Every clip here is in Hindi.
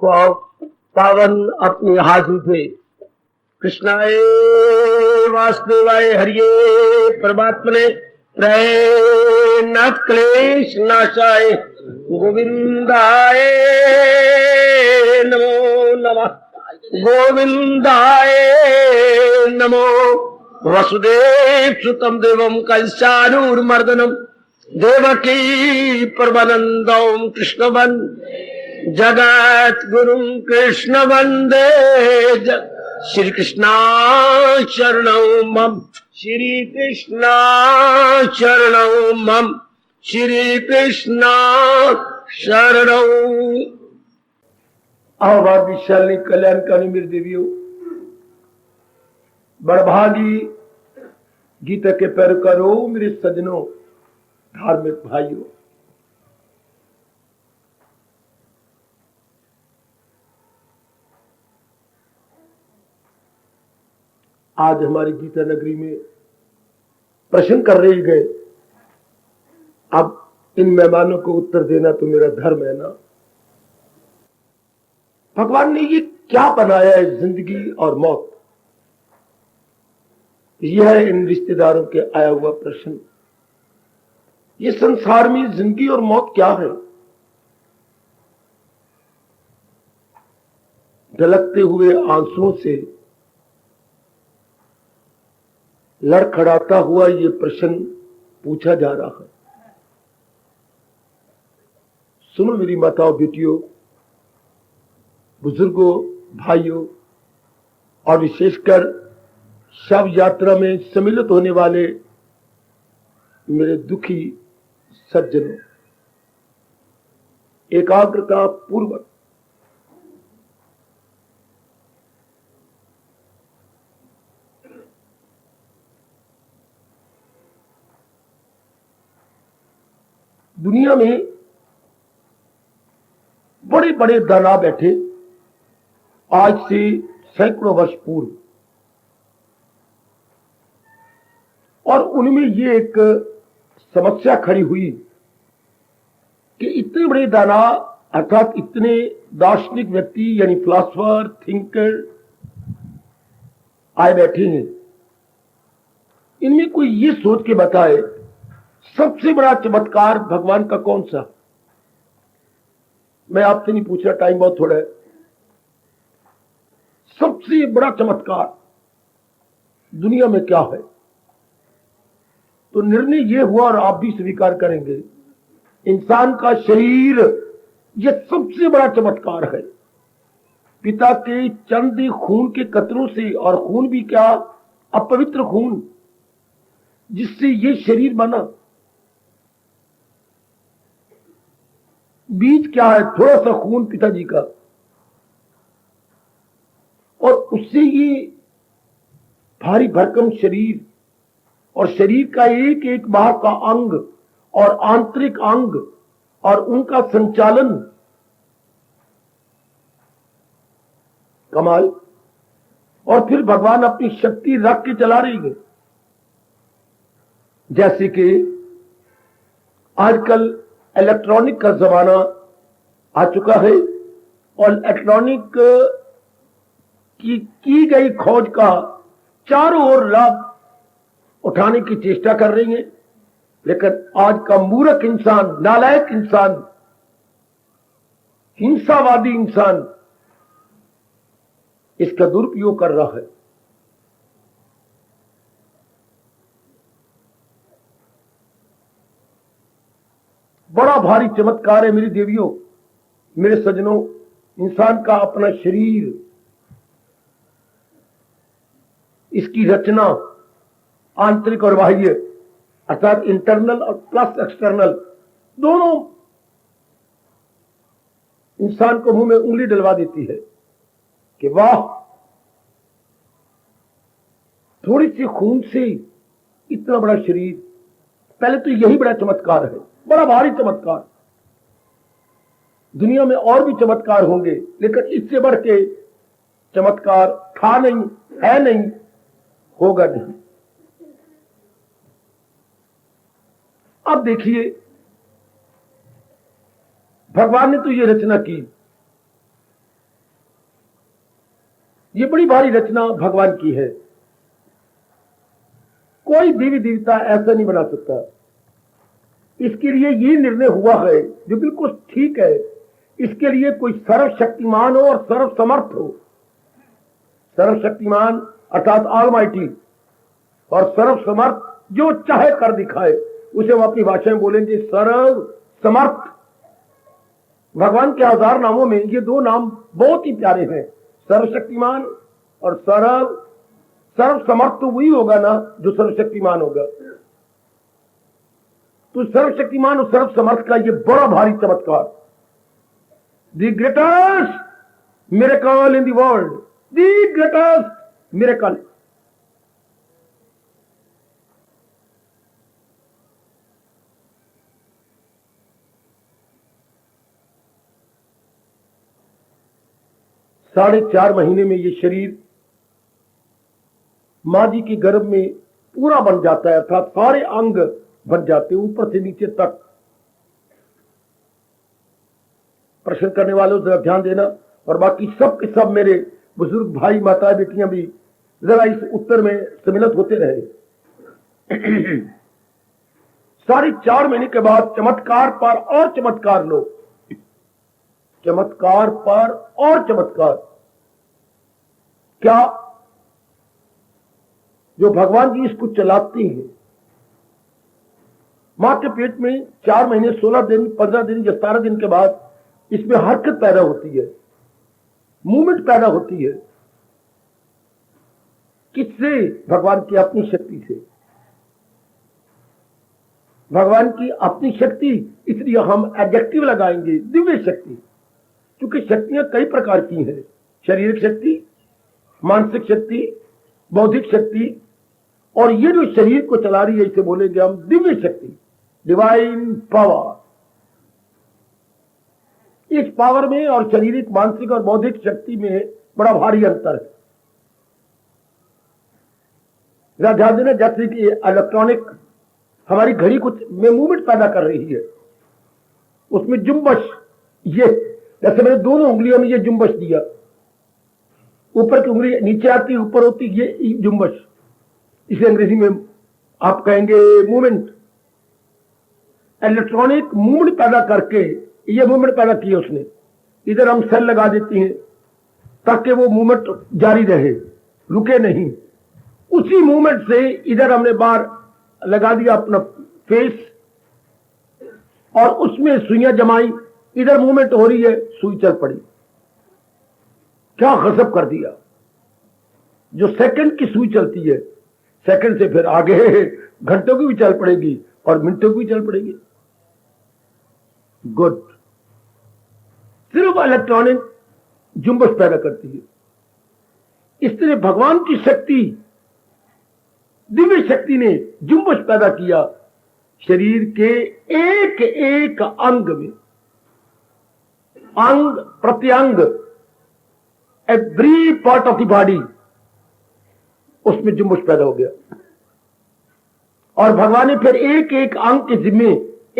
को पावन अपने हाथ उठे। कृष्णाय वासुदेवाय हरिये परमात्मने प्रय न क्लेश नाशाय गोविंदाय नमो नमः। गोविंदाय नमो। वसुदेव सुतम देवम कंसानूरमर्दनम देवकी परमानंदम कृष्ण जगत गुरु कृष्ण वंदे श्री कृष्णा शरणौ मम। श्री कृष्णा शरणौ मम। श्री कृष्णा शरणौ। आभाग्यशाली कल्याणकारी मेरी देवियों, बड़भागी गीता के पैरोकारों, मेरे सज्जनों, धार्मिक भाइयों, आज हमारी गीता नगरी में प्रश्न कर रहे गए। अब इन मेहमानों को उत्तर देना तो मेरा धर्म है ना। भगवान ने ये क्या बनाया है, जिंदगी और मौत? यह है इन रिश्तेदारों के आया हुआ प्रश्न। ये संसार में जिंदगी और मौत क्या है? ढलकते हुए आंसुओं से लड़खड़ाता हुआ ये प्रश्न पूछा जा रहा है। सुनो मेरी माताओं, बेटियों, बुजुर्गों, भाइयों और विशेषकर शव यात्रा में सम्मिलित होने वाले मेरे दुखी सज्जनों, एकाग्रता पूर्वक दुनिया में बड़े बड़े दाना बैठे आज से सैकड़ों वर्ष पूर्व, और उनमें ये एक समस्या खड़ी हुई कि इतने बड़े दाना अर्थात इतने दार्शनिक व्यक्ति यानी फिलॉसफर, थिंकर आए बैठे हैं। इनमें कोई ये सोच के बताए सबसे बड़ा चमत्कार भगवान का कौन सा? मैं आपसे नहीं पूछ रहा, टाइम बहुत थोड़ा है। सबसे बड़ा चमत्कार दुनिया में क्या है? तो निर्णय यह हुआ, और आप भी स्वीकार करेंगे, इंसान का शरीर यह सबसे बड़ा चमत्कार है। पिता के चंद खून के कतरों से, और खून भी क्या, अपवित्र खून, जिससे ये शरीर बना। बीज क्या है? थोड़ा सा खून पिताजी का, और उससे ये भारी भरकम शरीर, और शरीर का एक एक बाहर का अंग और आंतरिक अंग और उनका संचालन, कमाल। और फिर भगवान अपनी शक्ति रख के चला रही है। जैसे कि आजकल इलेक्ट्रॉनिक का जमाना आ चुका है, और इलेक्ट्रॉनिक की गई खोज का चारों ओर लाभ उठाने की चेष्टा कर रही है। लेकिन आज का मूर्ख इंसान, नालायक इंसान, हिंसावादी इंसान इसका दुरुपयोग कर रहा है। बड़ा भारी चमत्कार है मेरी देवियों, मेरे सज्जनों, इंसान का अपना शरीर, इसकी रचना आंतरिक और बाह्य अर्थात इंटरनल और प्लस एक्सटर्नल, दोनों इंसान को मुंह में उंगली डलवा देती है कि वाह, थोड़ी सी खून से इतना बड़ा शरीर। पहले तो यही बड़ा चमत्कार है, बड़ा भारी चमत्कार। दुनिया में और भी चमत्कार होंगे, लेकिन इससे बढ़ के चमत्कार था नहीं, है नहीं, होगा नहीं। अब देखिए, भगवान ने तो ये रचना की ये बड़ी भारी रचना भगवान की है। कोई देवी देवता ऐसा नहीं बना सकता। इसके लिए ये निर्णय हुआ है जो बिल्कुल ठीक है, इसके लिए कोई सर्वशक्तिमान हो और सर्वसमर्थ हो। सर्वशक्तिमान अर्थात ऑलमाइटी और सर्वसमर्थ जो चाहे कर दिखाए, उसे हम अपनी भाषा में बोलेंगे सर्व समर्थ। भगवान के 1000 नामों में ये 2 नाम बहुत ही प्यारे हैं, सर्वशक्तिमान और सर्वसमर्थ। तो वही होगा ना जो सर्वशक्तिमान होगा। तो सर्वशक्तिमान और सर्वसमर्थ का ये बड़ा भारी चमत्कार, the greatest miracle in the world, the greatest miracle. साढ़े 4 महीने में ये शरीर मां जी के गर्भ में पूरा बन जाता है, अर्थात सारे अंग बन जाते हैं ऊपर से नीचे तक। प्रश्न करने वालों जरा ध्यान देना, और बाकी सब के सब मेरे बुजुर्ग भाई माता बेटियां भी जरा इस उत्तर में सम्मिलित होते रहे। 4.5 महीने के बाद चमत्कार पर और चमत्कार लो, चमत्कार पर और चमत्कार। क्या जो भगवान जी इसको चलाते हैं, मां के पेट में 4 महीने 16 दिन 15 दिन या 17 दिन के बाद इसमें हरकत पैदा होती है, मूवमेंट पैदा होती है। किससे? भगवान की अपनी शक्ति से। भगवान की अपनी शक्ति, इसलिए हम एडजेक्टिव लगाएंगे दिव्य शक्ति, क्योंकि शक्तियां कई प्रकार की हैं, शारीरिक शक्ति, मानसिक शक्ति, बौद्धिक शक्ति, और ये जो शरीर को चला रही है इसे बोलेंगे हम दिव्य शक्ति, डिवाइन पावर। इस पावर में और शारीरिक, मानसिक और बौद्धिक शक्ति में बड़ा भारी अंतर है। ध्यान देना, जैसे कि इलेक्ट्रॉनिक हमारी घड़ी कुछ में मूवमेंट पैदा कर रही है, उसमें जुम्बश, ये जैसे मैंने दोनों उंगलियों में ये जुम्बश दिया, ऊपर की उंगली नीचे आती ऊपर होती, ये जुम्बश, इसे अंग्रेजी में आप कहेंगे मूवमेंट। इलेक्ट्रॉनिक मूवमेंट पैदा करके ये मूवमेंट पैदा किया उसने। इधर हम सेल लगा देते हैं ताकि वो मूवमेंट जारी रहे, रुके नहीं। उसी मूवमेंट से इधर हमने बार लगा दिया अपना फेस, और उसमें सुइयां जमाई, इधर मूवमेंट हो रही है, सुई चल पड़ी। क्या गजब कर दिया। जो सेकंड की सुई चलती है, सेकंड से फिर आगे घंटों की भी चल पड़ेगी और मिनटों की भी चल पड़ेगी। गुड। सिर्फ इलेक्ट्रॉनिक जुम्बश पैदा करती है। इस तरह भगवान की शक्ति, दिव्य शक्ति ने जुम्बश पैदा किया शरीर के एक एक अंग में, अंग प्रत्यंग, every part of the body, उसमें जुम्बश पैदा हो गया। और भगवान ने फिर एक एक अंग के जिम्मे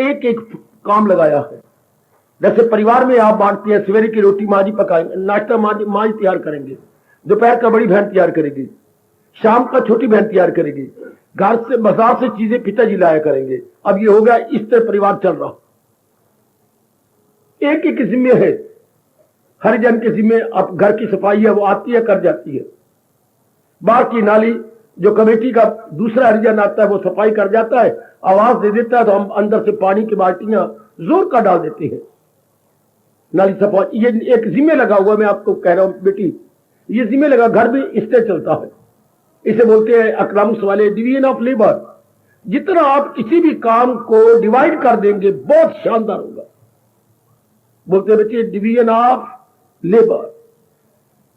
एक एक काम लगाया है। जैसे परिवार में आप बांटते हैं, सवेरे की रोटी माँ जी पकाएंगे, नाश्ता माँ जी तैयार करेंगे, दोपहर का बड़ी बहन तैयार करेगी, शाम का छोटी बहन तैयार करेगी, घर से बाजार से चीजें पिताजी लाया करेंगे। अब ये हो गया, इस तरह परिवार चल रहा। एक एक जिम्मे है, हरिजन के जिम्मे। अब घर की सफाई है, वो आती है, कर जाती है। बाहर की नाली जो कमेटी का दूसरा हरिजन आता है वो सफाई कर जाता है, आवाज दे देता है, तो हम अंदर से पानी की बाल्टियां जोर का डाल देते हैं, नाली सफाई। ये एक जिम्मे लगा हुआ, मैं आपको कह रहा हूं बेटी, ये जिम्मे लगा, घर भी इससे चलता है। इसे बोलते हैं इकोनॉमिक्स वाले डिवीजन ऑफ लेबर। जितना आप किसी भी काम को डिवाइड कर देंगे बहुत शानदार होगा। बोलते हैं बच्चे division of labour,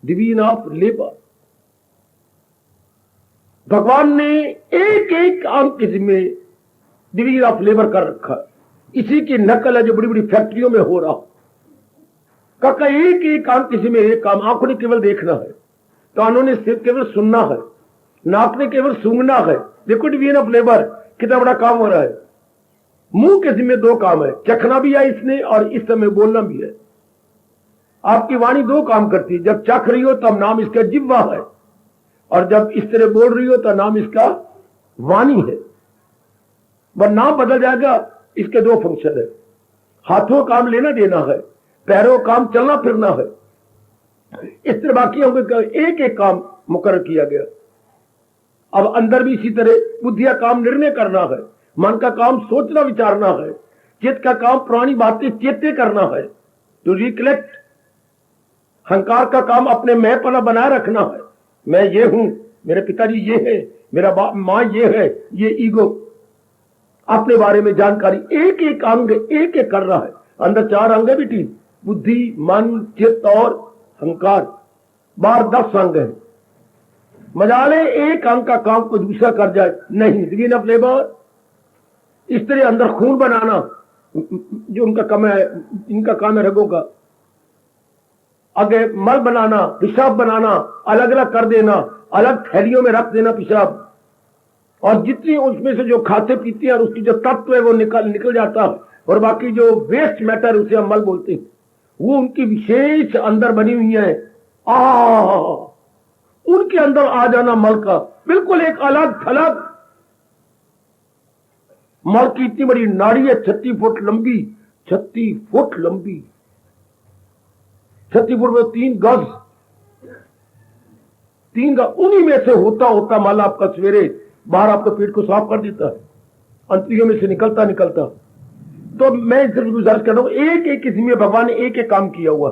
division of labour. भगवान ने एक एक अंग के जिम्मे डिवीजन ऑफ लेबर कर रखा। इसी की नकल है जो बड़ी बड़ी फैक्ट्रियों में हो रहा। काका एक एक अंग के जिम्मे एक काम। आंखों ने केवल देखना है, कानों ने सिर्फ केवल सुनना है, नाक ने केवल सूंघना है। देखो डिवीजन ऑफ लेबर कितना बड़ा काम हो रहा है। मुंह के जिम्मे 2 काम है, चखना भी है इसने और इस समय बोलना भी है। आपकी वाणी दो काम करती है, जब चख रही हो तब नाम इसका जिह्वा है, और जब इस तरह बोल रही हो तो नाम इसका वाणी है। वह नाम बदल जाएगा। इसके दो फंक्शन है, हाथों काम लेना देना है, पैरों काम चलना फिरना है। इस तरह बाकी एक एक काम मुकर्रर किया गया। अब अंदर भी इसी तरह बुद्धिया काम निर्णय करना है, मन का काम सोचना विचारना है, चित्त का काम पुरानी बातें चेते करना है, टू रिकलेक्ट। अहंकार का काम अपने मैंपना बनाए रखना है, मैं ये हूं, मेरे पिताजी ये है, मेरा मां ये है, ये ईगो, अपने बारे में जानकारी एक एक अंग एक एक कर रहा है। अंदर 4 अंग है बेटी, बुद्धि, मन, चित्त और अहंकार। 12-10 अंग है। मजाले एक अंग का काम को दूसरा कर जाए नहीं। Division of labour. इस तरह अंदर खून बनाना जो उनका काम है, इनका काम है रगों का। आगे मल बनाना, पेशाब बनाना, अलग अलग कर देना, अलग थैलियों में रख देना पेशाब, और जितनी उसमें से जो खाते पीते हैं और उसकी जो तत्व है वो निकल जाता है, और बाकी जो वेस्ट मैटर उसे हम मल बोलते हैं, वो उनकी विशेष अंदर बनी हुई है। उनके अंदर आ जाना मल का, बिल्कुल एक अलग थलग। मल की इतनी बड़ी नाड़ी है, 36 फुट लंबी, 36 फुट लंबी, 36 फुट में 3 गज, 3 गज। उन्हीं में से होता होता मल आपका सवेरे बाहर आपके पेट को साफ कर देता है, अंतरियों में से निकलता निकलता। तो मैं सिर्फ गुजारिश कर रहा हूं, एक एक किस्म में भगवान ने एक एक काम किया हुआ,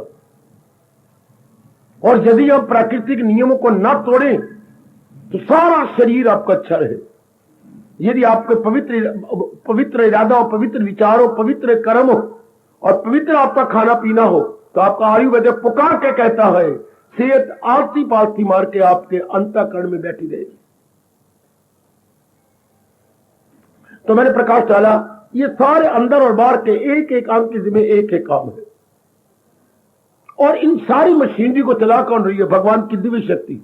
और यदि हम प्राकृतिक नियमों को न तोड़ें तो सारा शरीर आपका अच्छा रहे। यदि आपके पवित्र इरादा हो, पवित्र विचार हो, पवित्र कर्म हो, और पवित्र आपका खाना पीना हो, तो आपका आयुर्वेद पुकार के कहता है सेहत आलती पालती मार के आपके अंतःकरण में बैठी रहेगी। तो मैंने प्रकाश डाला, ये सारे अंदर और बाहर के एक एक अंग के जिम्मे एक एक काम है, और इन सारी मशीनरी को चला कौन रही है? भगवान की दिव्य शक्ति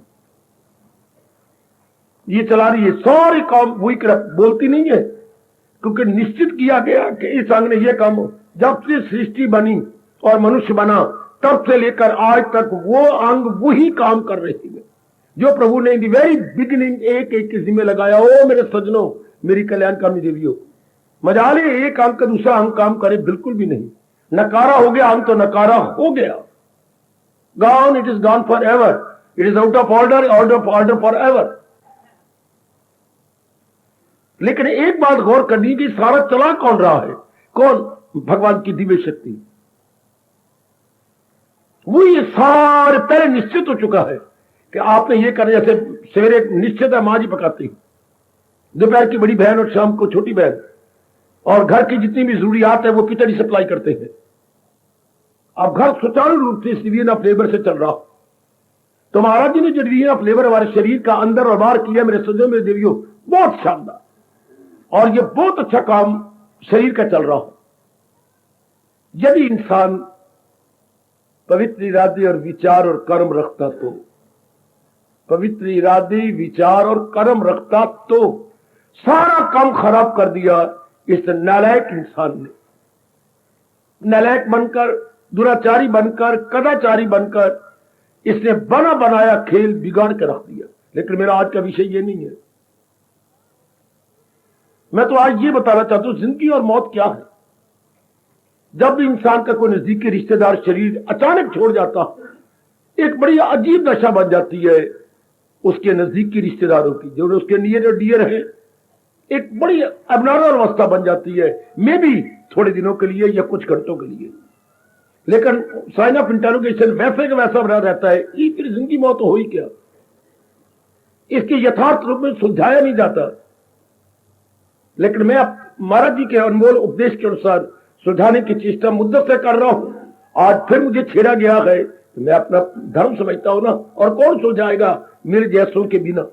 ये चला रही है। सारे काम वही बोलती नहीं है, क्योंकि निश्चित किया गया कि इस अंग ने यह काम हो। जब से सृष्टि बनी और मनुष्य बना तब से लेकर आज तक वो अंग वही काम कर रही है जो प्रभु ने इन दी वेरी बिगिनिंग एक एक के जिम्मे लगाया। ओ मेरे सजनों, मेरी कल्याणकामी देवियों, मजाले एक अंग का दूसरा अंग काम करे? बिल्कुल भी नहीं। नकारा हो गया अंग तो नकारा हो गया, gone, it is gone for ever, it is out of order, out of order for ever. लेकिन एक बात गौर करनी कि सारा चला कौन रहा है? कौन? भगवान की दिव्य शक्ति। वो ये सारे पहले निश्चित हो चुका है कि आपने ये करना। जैसे सवेरे निश्चित है, मां जी पकाती, दोपहर की बड़ी बहन और शाम को छोटी बहन, और घर की जितनी भी जरूरियात है वो पिताजी सप्लाई करते हैं। अब घर सुचारू रूप से डिवीजन ऑफ लेबर से चल रहा। तो महाराज जी ने जो डिवीजन ऑफ लेबर हमारे शरीर का अंदर और बाहर किया, मेरे सजों मेरे देवियों, बहुत शानदार, और ये बहुत अच्छा काम शरीर का चल रहा हो। यदि इंसान पवित्र इरादे और विचार और कर्म रखता तो, पवित्र इरादे विचार और कर्म रखता तो सारा काम खराब कर दिया इस नालायक इंसान ने। नालायक बनकर, दुराचारी बनकर, कदाचारी बनकर इसने बना बनाया खेल बिगाड़ कर रख दिया। लेकिन मेरा आज का विषय ये नहीं है। मैं तो आज ये बताना चाहता हूं जिंदगी और मौत क्या है। जब भी इंसान का कोई नजदीकी रिश्तेदार शरीर अचानक छोड़ जाता, एक बड़ी अजीब दशा बन जाती है उसके नजदीकी रिश्तेदारों की, जो उसके नियर और डियर है। एक बड़ी अबनॉर्मल अवस्था बन जाती है, मे भी थोड़े दिनों के लिए या कुछ घंटों के लिए। लेकिन साइन ऑफ इंटरोगेशन वैसे का वैसा बना रहता है। ये फिर जिंदगी मौत हो ही क्या? इसके यथार्थ रूप में सुलझाया नहीं जाता। लेकिन मैं महाराज जी के अनमोल उपदेश के अनुसार सुलझाने की चेष्टा मुद्दत से कर रहा हूं। आज फिर मुझे छेड़ा गया है तो मैं अपना धर्म समझता हूं ना, और कौन सुलझाएगा मेरे जैसों के बिना,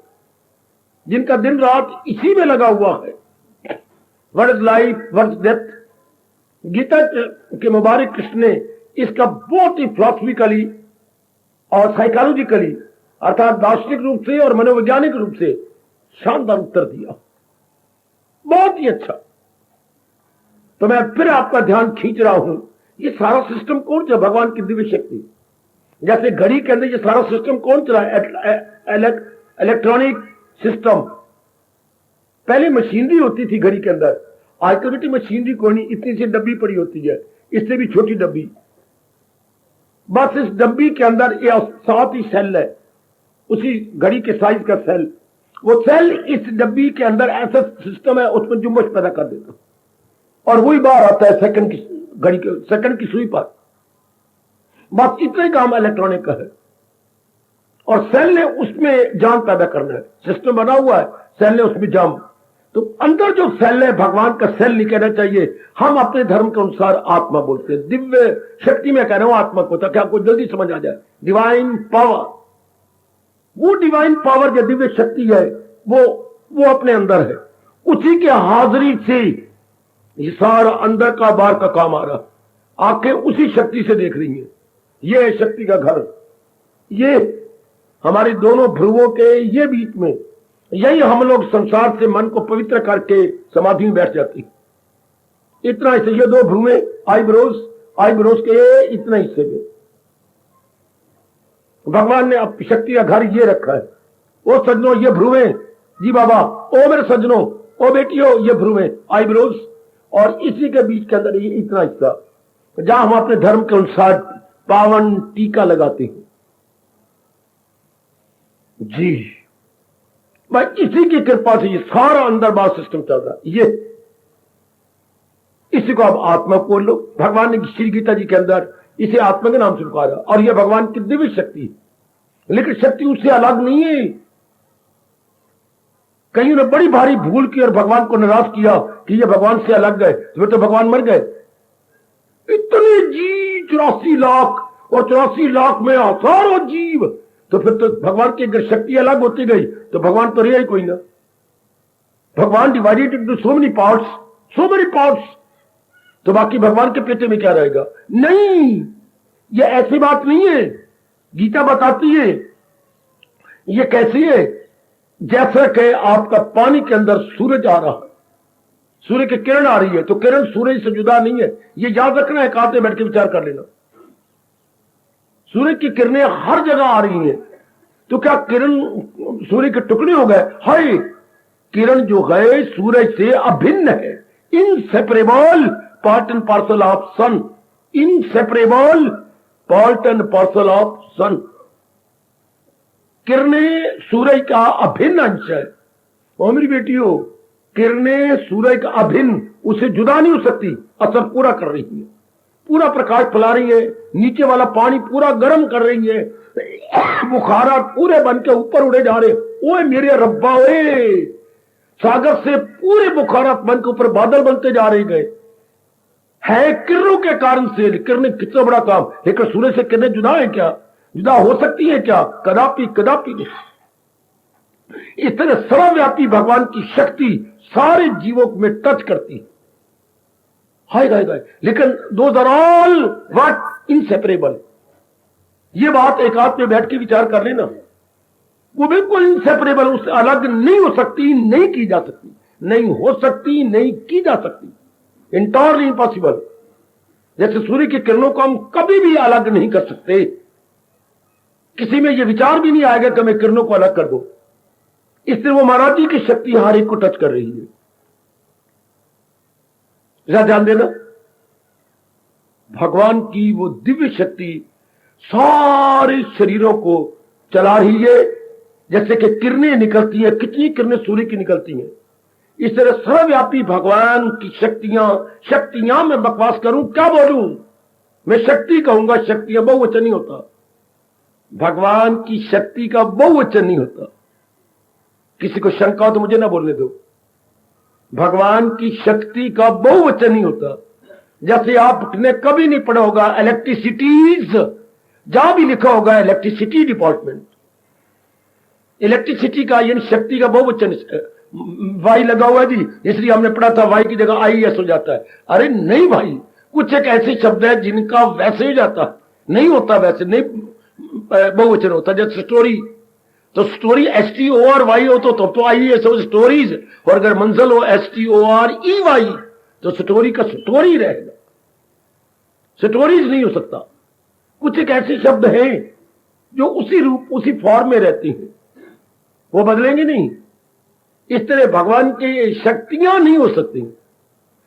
जिनका दिन रात इसी में लगा हुआ है। What is life, what is death. Gita के मुबारक कृष्ण ने इसका बहुत ही फिलॉसफिकली और साइकोलॉजिकली, अर्थात दार्शनिक रूप से और मनोवैज्ञानिक रूप से शानदार उत्तर दिया, बहुत ही अच्छा। तो मैं फिर आपका ध्यान खींच रहा हूं, ये सारा सिस्टम कौन सा? भगवान की दिव्य शक्ति। जैसे घड़ी के अंदर ये सारा सिस्टम कौन चलाए? Electronic system. पहले मशीनरी होती थी घड़ी के अंदर, आजकल बेटी मशीनरी कोई नहीं, इतनी सी डब्बी पड़ी होती है, इससे भी छोटी डब्बी, बस इस डब्बी के अंदर ये 7 ही सेल है, उसी घड़ी के साइज का सेल, वो सेल इस डब्बी के अंदर ऐसा सिस्टम है, उसमें जुम्मश पैदा कर देता और वही बाहर आता है सेकंड की घड़ी के सेकंड की सुई पर। बस इतना ही काम इलेक्ट्रॉनिक का है और सेल ने उसमें जान पैदा करना है, सिस्टम बना हुआ है, सेल ने उसमें जान। तो अंदर जो सेल है भगवान का सेल नहीं कहना चाहिए, हम अपने धर्म के अनुसार आत्मा बोलते हैं। दिव्य शक्ति में कह रहा हूं आत्मा को, ताकि आपको जल्दी समझ आ जाए। डिवाइन पावर, वो डिवाइन पावर जो दिव्य शक्ति है वो अपने अंदर है, उसी के हाजिरी से ये सारा अंदर का बाहर का काम आ रहा। आंखें उसी शक्ति से देख रही हैं। ये है शक्ति का घर। ये हमारे दोनों भ्रुवों के ये बीच में, यही हम लोग संसार से मन को पवित्र करके समाधि में बैठ जाती। इतना हिस्से, ये 2 भ्रुवें आईब्रोज के इतना हिस्से में भगवान ने अब शक्ति का घर ये रखा है। ओ सज्जनों ये भ्रुवें, जी बाबा, ओ मेरे सज्जनों, ओ बेटियों ये भ्रुवें आईब्रोज, और इसी के बीच के अंदर ये इतना हिस्सा जहां हम अपने धर्म के अनुसार पावन टीका लगाते हैं। जी भाई, इसी की कृपा से ये सारा अंदर बाहर सिस्टम चल रहा है। ये इसी को आप आत्मा बोल लो। भगवान ने श्री गीता जी के अंदर इसे आत्मा के नाम से पुकारा और यह भगवान की दिव्य शक्ति है, लेकिन शक्ति उससे अलग नहीं है। कईयों ने बड़ी भारी भूल की और भगवान को निराश किया कि ये भगवान से अलग गए, फिर तो भगवान मर गए। इतने जीव 84 लाख और 84 लाख में हजारों जीव, तो फिर तो भगवान की अगर शक्ति अलग होती गई तो भगवान तो रहा ही कोई ना। भगवान divided into so many parts, तो बाकी भगवान के पेटे में क्या रहेगा? नहीं, ये ऐसी बात नहीं है। गीता बताती है ये कैसी है, जैसा कि आपका पानी के अंदर सूरज आ रहा है, सूर्य की किरण आ रही है, तो किरण सूरज से जुदा नहीं है। ये याद रखना है, कांटे बैठ के विचार कर लेना। सूर्य की किरणें हर जगह आ रही हैं, तो क्या किरण सूर्य के टुकड़े हो गए? हाय, किरण जो है सूरज से अभिन्न है, inseparable part and parcel of sun, inseparable part and parcel of sun. किरणें सूरज का अभिन्न अंश है। और मेरी बेटियों, किरणें सूरज का अभिन्न, उसे जुदा नहीं हो सकती, असर पूरा कर रही है, पूरा प्रकाश फैला रही है, नीचे वाला पानी पूरा गर्म कर रही है, बुखारात पूरे बन के ऊपर उड़े जा रहे। ओए मेरे रब्बा, ओए सागर से पूरे बुखारात बन के ऊपर बादल बनते जा रहे गए है किरणों के कारण से। किरणें कितना बड़ा काम, लेकिन सूरज से किरणें जुदा है क्या? जुदा हो सकती है क्या? कदापि कदापि नहीं। इस तरह सर्वव्यापी भगवान की शक्ति सारे जीवों में टच करती है। हाय गाय गाय, लेकिन those are all what? Inseparable. ये बात एक हाथ में बैठ के विचार कर लेना, वो बिल्कुल इनसेपरेबल, उससे अलग नहीं हो सकती, नहीं की जा सकती, नहीं हो सकती, नहीं की जा सकती, इंटरली इम्पॉसिबल। जैसे सूर्य की किरणों को हम कभी भी अलग नहीं कर सकते, किसी में यह विचार भी नहीं आएगा कि मैं किरणों को अलग कर दूं। इसलिए वो महाराज जी की शक्ति हर एक को टच कर रही है। जरा ध्यान देना, भगवान की वो दिव्य शक्ति सारे शरीरों को चला रही है, जैसे कि किरणें निकलती हैं। कितनी किरणें सूर्य की निकलती हैं, इस तरह सर्वव्यापी भगवान की शक्तियां मैं बकवास करूं क्या बोलूं? मैं शक्ति कहूंगा, शक्तियां बहुवचन नहीं होता, भगवान की शक्ति का बहुवचन नहीं होता। किसी को शंका हो तो मुझे ना बोलने दो, भगवान की शक्ति का बहुवचन नहीं होता। जैसे आपने कभी नहीं पढ़ा होगा इलेक्ट्रिसिटीज, जहां भी लिखा होगा इलेक्ट्रिसिटी डिपार्टमेंट, इलेक्ट्रिसिटी का यानी शक्ति का बहुवचन वाई लगा हुआ है जी, इसलिए हमने पढ़ा था वाई की जगह IES हो जाता है। अरे नहीं भाई, कुछ एक ऐसे शब्द है जिनका वैसे ही जाता नहीं होता, वैसे नहीं बहुवचन होता। जैसे स्टोरी, तो स्टोरी STORY हो तो IES हो स्टोरीज, और अगर मंजिल हो STOREY तो स्टोरी का स्टोरी रहेगा, स्टोरीज नहीं हो सकता। कुछ एक ऐसे शब्द हैं जो उसी रूप उसी फॉर्म में रहती हैं, वो बदलेंगे नहीं। इस तरह भगवान की शक्तियां नहीं हो सकती।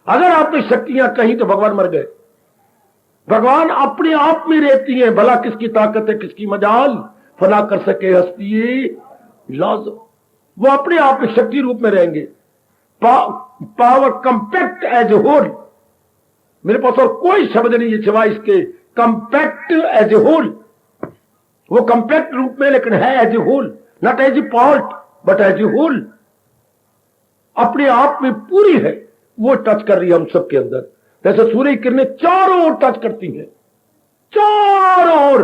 अगर आप में शक्तियां कहीं तो भगवान मर गए। भगवान अपने आप में रहती हैं। भला किसकी ताकत है, किसकी मजाल, फना कर सके हस्ती लाज। वो अपने आप में शक्ति रूप में रहेंगे। Power compact as a whole. मेरे पास और कोई शब्द नहीं है सिवाय इसके, कंपैक्ट एज ए होल। वो कंपैक्ट रूप में लेकिन है as a whole, not as a part but as a whole. अपने आप में पूरी है, वो टच कर रही है हम सबके अंदर। जैसे सूर्य की किरणें चारों ओर टच करती हैं, चारों ओर।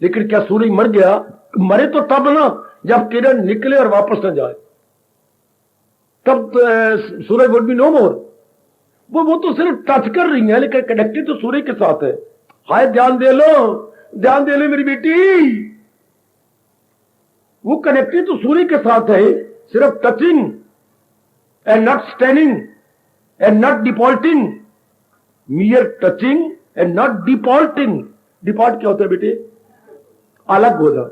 लेकिन क्या सूर्य मर गया? मरे तो तब ना जब किरण निकले और वापस न जाए, तब सूर्य वुड बी नो मोर। वो तो सिर्फ टच कर रही है लेकिन कनेक्टेड तो सूर्य के साथ है। हाय ध्यान दे लो, ध्यान दे लो मेरी बेटी। वो कनेक्टेड तो सूर्य के साथ है, सिर्फ touching and not standing and not defaulting. मियर touching and not defaulting. Default क्या होता है बेटे? अलग होना।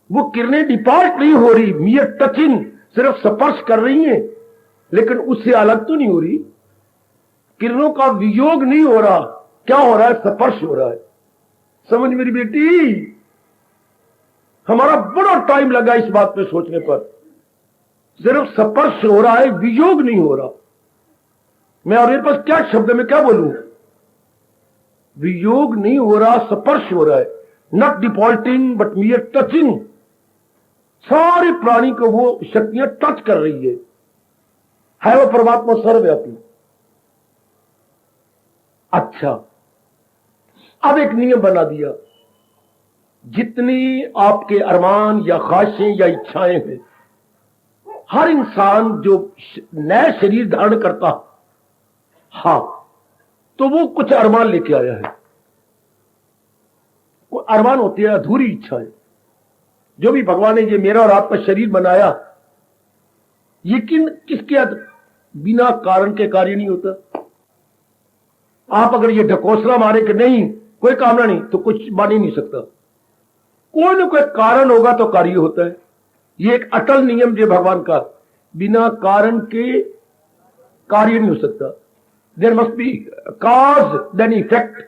वो किरणें डिफॉल्ट नहीं हो रही, मियर टचिंग, सिर्फ स्पर्श कर रही हैं लेकिन उससे अलग तो नहीं हो रही। किरणों का वियोग नहीं हो रहा। क्या हो रहा है? स्पर्श हो रहा है। समझ मेरी बेटी? हमारा बड़ा टाइम लगा इस बात पे सोचने पर। सिर्फ स्पर्श हो रहा है, वियोग नहीं हो रहा। मैं और मेरे पास क्या शब्द में क्या बोलूं? वियोग नहीं हो रहा, स्पर्श हो रहा है। Not defaulting but मियर touching. सारे प्राणी को वो शक्तियां टच कर रही है वो परमात्मा सर्वव्यापी। अच्छा, अब एक नियम बना दिया, जितनी आपके अरमान या ख्वाहिशें या इच्छाएं हैं, हर इंसान जो नया शरीर धारण करता, हाँ, तो वो कुछ अरमान लेके आया है। कोई अरमान होती है अधूरी इच्छाएं। जो भी भगवान ने ये मेरा और आपका शरीर बनाया, यकीन किसके बिना कारण के कार्य नहीं होता। आप अगर ये ढकोसला मारे कि नहीं कोई कामना नहीं, तो कुछ बन ही नहीं सकता। कोई ना कोई कारण होगा तो कार्य होता है। ये एक अटल नियम जो भगवान का, बिना कारण के कार्य नहीं हो सकता। There must be cause then effect.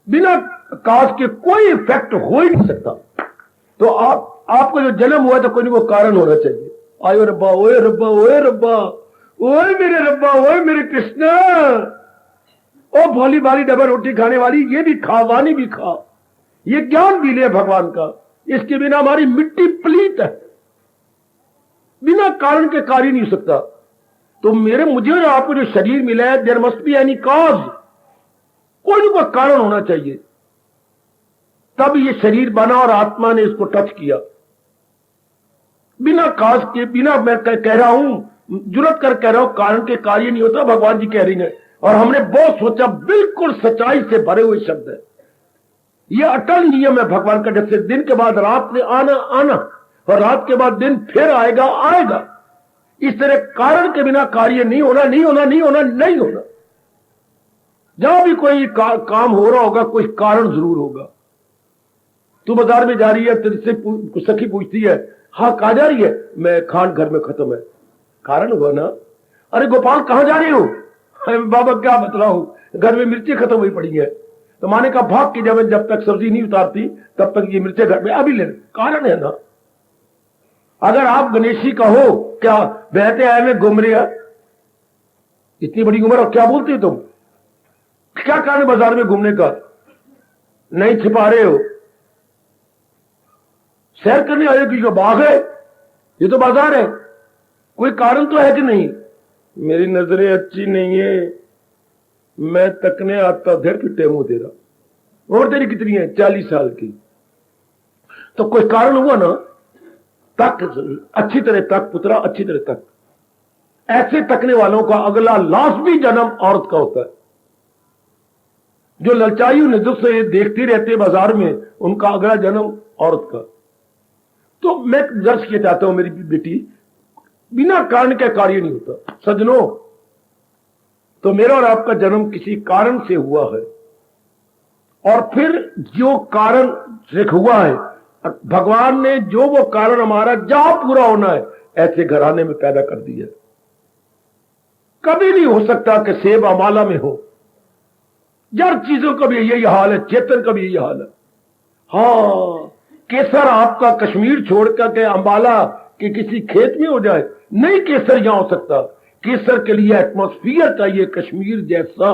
बिना कॉज के कोई इफेक्ट हो ही नहीं सकता। तो आपको जो जन्म हुआ तो कोई ना कोई कारण होना चाहिए। आयो रब्बा, ओए रब्बा, ओए रब्बा, ओए मेरे रब्बा, ओए मेरे कृष्ण, ओ भोली भाली डबल रोटी खाने वाली, ये भी खा, वानी भी खा। ये ज्ञान भी ले भगवान का। इसके बिना हमारी मिट्टी पलीत है। बिना कारण के कार्य नहीं हो सकता। तो मुझे और आपको जो शरीर मिला है, there must be any cause. कोई ना कोई कारण होना चाहिए, तब ये शरीर बना और आत्मा ने इसको टच किया। बिना काज के, बिना मैं कह रहा हूं, जुरत कर कह रहा हूं, कारण के कार्य नहीं होता, भगवान जी कह रही हैं। और हमने बहुत सोचा, बिल्कुल सच्चाई से भरे हुए शब्द है। यह अटल नियम है भगवान का। जैसे दिन के बाद रात ने आना आना और रात के बाद दिन फिर आएगा आएगा, इस तरह कारण के बिना कार्य नहीं होना, नहीं होना, नहीं होना, नहीं होना। जहां भी कोई काम हो रहा होगा, कोई कारण जरूर होगा। तू बाजार में जा रही है, तेरे से सखी पूछती है, हाँ कहां जा रही है? मैं खान घर में खत्म है। कारण हुआ ना। अरे गोपाल कहां जा रही हो? बाबा क्या बतलाऊं, घर में मिर्ची खत्म हुई पड़ी है। तो माने का भाग की जब तक सब्जी नहीं उतारती तब तक ये मिर्ची घर में अभी ले। कारण है ना। अगर आप गणेशी का हो, क्या बहते आए में घूम रही है, इतनी बड़ी उम्र और क्या बोलती हो तुम? क्या कारण बाजार में घूमने का? नहीं छिपा रहे हो, सैर करने आए कि जो बाग है, ये तो बाजार है। कोई कारण तो है कि नहीं? मेरी नजरें अच्छी नहीं है, मैं तकने आता धर पिटे मुंह तेरा। और तेरी कितनी है? 40 साल की। तो कोई कारण हुआ ना। तक अच्छी तरह तक पुत्रा, अच्छी तरह तक। ऐसे तकने वालों का अगला लाजमी जन्म औरत का होता है। जो ललचायु नजर से देखती रहते बाजार में, उनका अगला जन्म औरत का। तो मैं दर्ज किया चाहता हूं मेरी बेटी, बिना कारण के कार्य नहीं होता सजनों। तो मेरा और आपका जन्म किसी कारण से हुआ है। और फिर जो कारण से हुआ है, भगवान ने जो वो कारण हमारा जहां पूरा होना है ऐसे घराने में पैदा कर दिया। कभी नहीं हो सकता कि सेब अमाला में हो। यार चीजों का भी यही हाल है, चेतन का भी यही हाल है। हाँ, केसर आपका कश्मीर छोड़कर के अंबाला के किसी खेत में हो जाए, नहीं केसर यहां हो सकता। केसर के लिए एटमॉस्फियर चाहिए कश्मीर जैसा।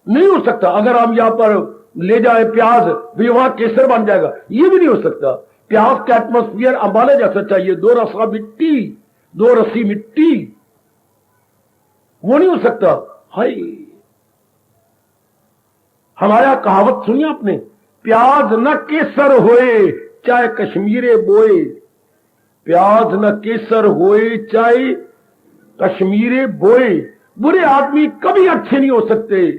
नहीं हो सकता। अगर हम यहां पर ले जाए प्याज, भी वहां केसर बन जाएगा, ये भी नहीं हो सकता। प्याज का एटमॉस्फियर अंबाले जैसा चाहिए, दो रसा मिट्टी, दो रसी मिट्टी, वो नहीं हो सकता। हाय, हमारा कहावत सुनिए आपने, प्याज न केसर होए चाहे कश्मीरे बोए। प्याज न केसर होए चाहे कश्मीरे बोए। बुरे आदमी कभी अच्छे नहीं हो सकते,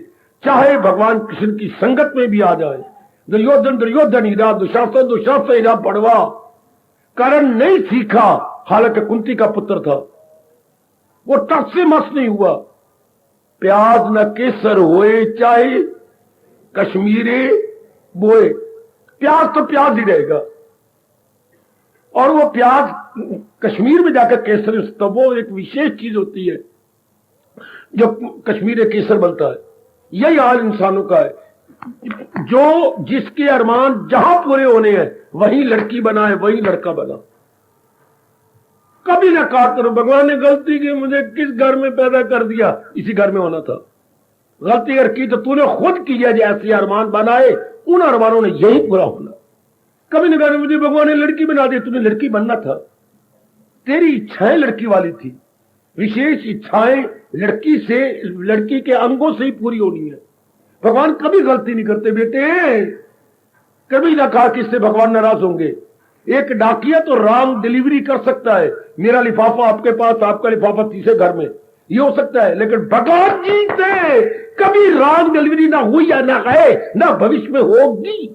चाहे भगवान कृष्ण की संगत में भी आ जाए। दुर्योधन दुर्योधन हीरा, दुशासन दुशासन हीरा पड़वा। कर्ण नहीं सीखा, हालांकि कुंती का पुत्र था, वो टस से मस नहीं हुआ। प्याज न केसर होए चाहे कश्मीरे बोए। प्याज तो प्याज ही रहेगा, और वो प्याज कश्मीर में जाकर केसर, तो वो एक विशेष चीज होती है जो कश्मीर केसर बनता है। यही हाल इंसानों का है, जो जिसके अरमान जहां पूरे होने हैं वही लड़की बना है, वही लड़का बना। कभी ना कहा करो भगवान ने गलती की, मुझे किस घर में पैदा कर दिया, इसी घर में होना था। गलती अगर की तो तूने खुद की है, जैसे अरमान बनाए उन अरमानों ने यही पूरा होना। कभी ना कहा मुझे भगवान ने लड़की बना दी, तूने लड़की बनना था। तेरी इच्छाएं लड़की वाली थी, विशेष इच्छाएं लड़की से, लड़की के अंगों से ही पूरी होनी है। भगवान कभी गलती नहीं करते बेटे, कभी ना कहा कि इससे भगवान नाराज होंगे। एक डाकिया तो रॉन्ग डिलीवरी कर सकता है, मेरा लिफाफा आपके पास, आपका लिफाफा तीसरे घर में, ये हो सकता है। लेकिन भगवान जी से कभी रॉन्ग डिलीवरी ना हुई या ना है, ना भविष्य में होगी।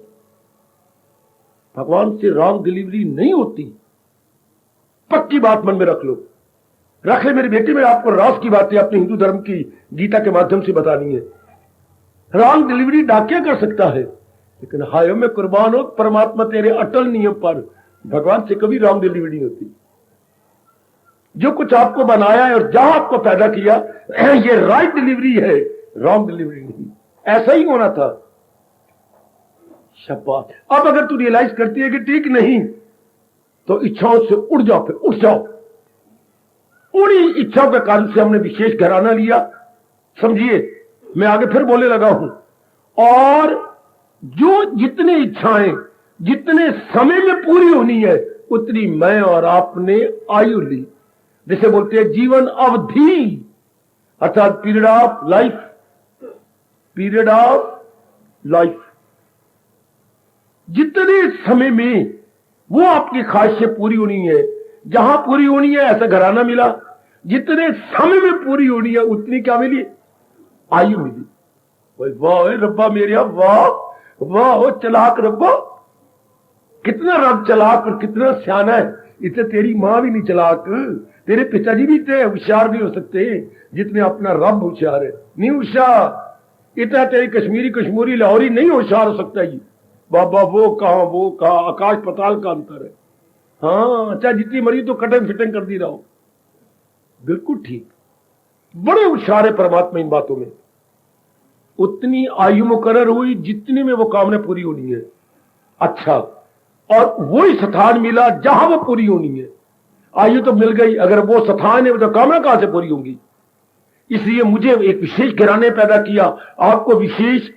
भगवान से रॉन्ग डिलीवरी नहीं होती, पक्की बात मन में रख लो। रख ले मेरी बेटी, में आपको राज की बातें अपने हिंदू धर्म की गीता के माध्यम से बतानी है। रॉन्ग डिलीवरी डाकिया कर सकता है, लेकिन हाय में कुर्बान हो परमात्मा तेरे अटल नियम पर, भगवान से कभी रॉन्ग डिलीवरी नहीं होती। जो कुछ आपको बनाया है और जहां आपको पैदा किया, ये राइट डिलीवरी है, रॉन्ग डिलीवरी नहीं। ऐसा ही होना था। शाबाश। अब अगर तू रियलाइज करती है कि ठीक नहीं, तो इच्छाओं से उड़ जाओ, फिर उठ जाओ। उन्हीं इच्छाओं के कारण से हमने विशेष घराना लिया। समझिए, मैं आगे फिर बोलने लगा हूं। और जो जितने इच्छाएं जितने समय में पूरी होनी है, उतनी मैं और आपने आयु ली। जैसे बोलते हैं जीवन अवधि, अर्थात period of life, period of life. जितने समय में वो आपकी ख्वाहिशें पूरी होनी है, जहां पूरी होनी है ऐसा घराना मिला। जितने समय में पूरी होनी है उतनी क्या मिली? आयु मिली। वाह रब्बा मेरे, वाह वाह चलाक रब्बा, कितना रब चलाक और कितना सियाना है। इसे तेरी मां भी नहीं चलाक, तेरे पिताजी भी इतने होशियार नहीं हो सकते जितने अपना रब होशियार है। नहीं होशियार, इतना तेरी कश्मीरी कश्मीरी लाहौरी नहीं होशियार हो सकता। ये बाबा वो कहां आकाश पताल का अंतर है। हाँ, चाहे जितनी मरी तो कटिंग फिटिंग कर दी रहा हो, बिल्कुल ठीक। बड़े होशियार है परमात्मा इन बातों में। उतनी आयु मुकर्रर हुई जितनी में वो कामना पूरी होनी है। अच्छा, और वही स्थान मिला जहां वो पूरी होनी है। आयु तो मिल गई, अगर वो स्थान है तो कामना कहां से पूरी होगी? इसलिए मुझे एक विशेष घराने पैदा किया, आपको विशेष,